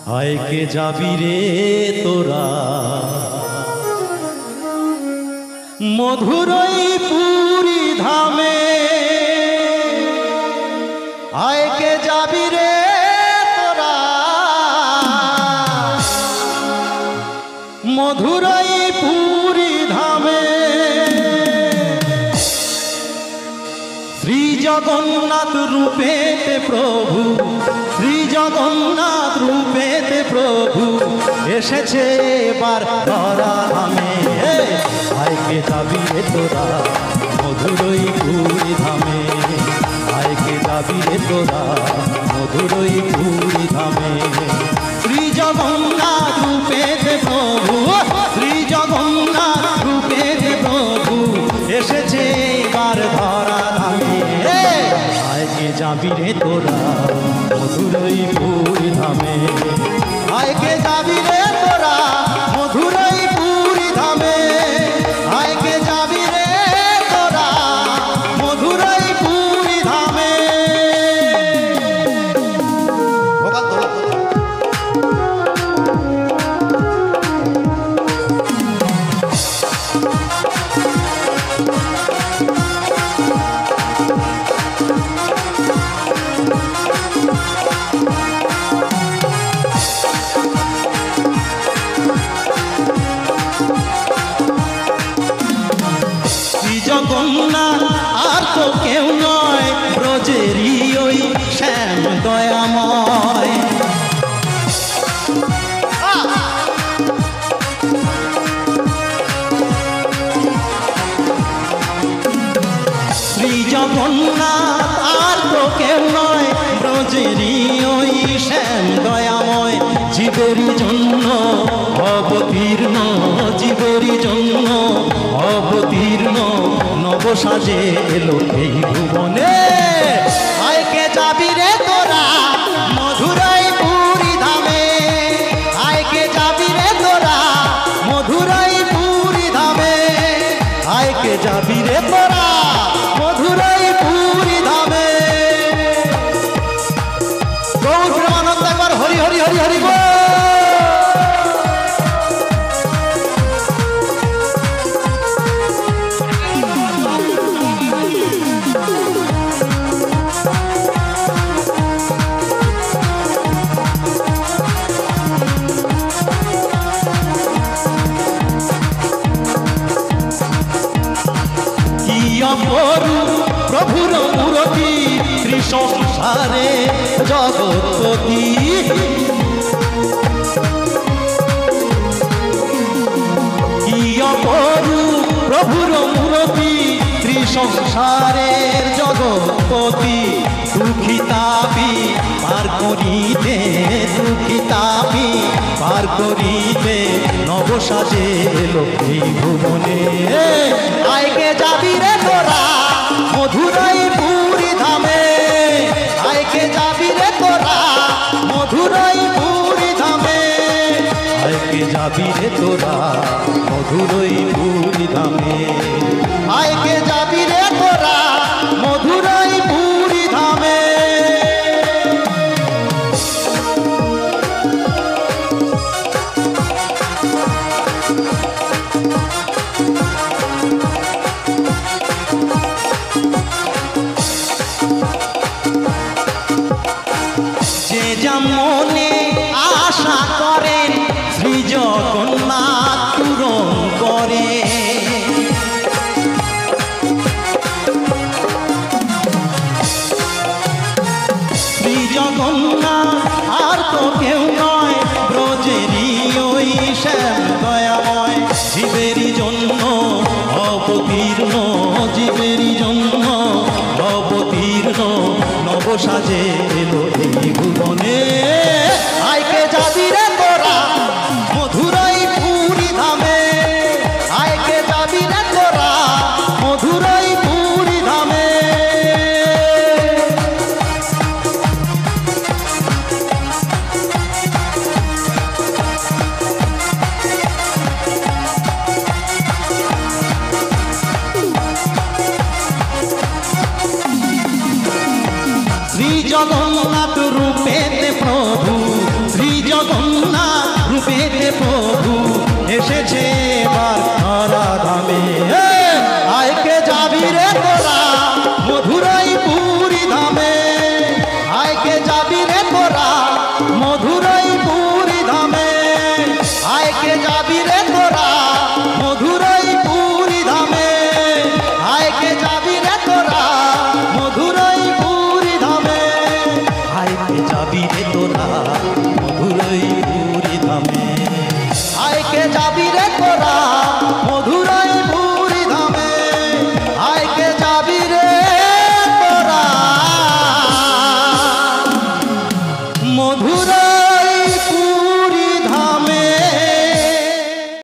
হায় কে যাবি রে তোরা মধুরই পুরী ধামে, হায় কে যাবি রে তোরা মধুরই পুরী ধামে। শ্রী জগন্নাথ রূপেতে প্রভু, শ্রী জগন্নাথ রূপেতে প্রভু এসেছে এবার ধরা ধামে। হায় কে যাবি রে তোরা মধুরই পুরী ধামে, হায় কে যাবি রে তোরা মধুরই পুরী ধামে। শ্রী জগন্নাথ রূপেতে প্রভু, শ্রী জগন্নাথ রূপেতে প্রভু এসেছে এবার ধরা ধামে। হায় কে যাবি রে তোরা মধুরই পুরী ধামে, হায় কে যাবি রে তোরা মধুরই পুরী ধামে, হায় কে যাবি রে তোরা মধুরই পুরী ধামে। জগন্নাথ আর তো কেউ নয়, ব্রজেরই ওই শ্যাম দয়াময়। শ্রী জগন্নাথ আর তো কেউ নয়, ব্রজেরই ওই শ্যাম দয়াময়। জীবেরই জন্য অবতীর্ণ, জীবেরই জন্য অবতীর্ণ নবসাজে এলো এই ভুবনে। হায় কে যাবি রে তোরা মধুরই পুরী ধামে, হায় কে যাবি রে তোরা মধুরই পুরী ধামে, হায় কে যাবি রে তোরা মধুরই পুরী ধামে। গৌর প্রেমানন্দ একবার হরি হরি হরি হরি বল। প্রভুর মূরতি ত্রিসংসারে জগৎপতি, কি অপরূপ প্রভুর মূরতি ত্রিসংসারের জগৎপতি। দুঃখী তাপি পার করিতে, দুঃখী তাপি পার করিতে নবসাজে এলো এই ভুবনে। হায় কে যাবি রে তোরা মধুরই পুরী ধামে, হায় কে যাবি রে তোরা মধুরই পুরী ধামে, হায় কে যাবি রে তোরা মধুরই পুরী ধামে, হায় কে যাবি রে তোরা মধুরই পুরী ধামে। যে যেমনে আশা করেন শ্রী জগন্নাথ পূরণ করে। শ্রী জগন্নাথ আর তো কেউ নয়, ব্রজেরই ওই শ্যাম দয়াময়। জীবেরই জন্য অবতীর্ণ, জীবেরই জন্য অবতীর্ণ নবসাজে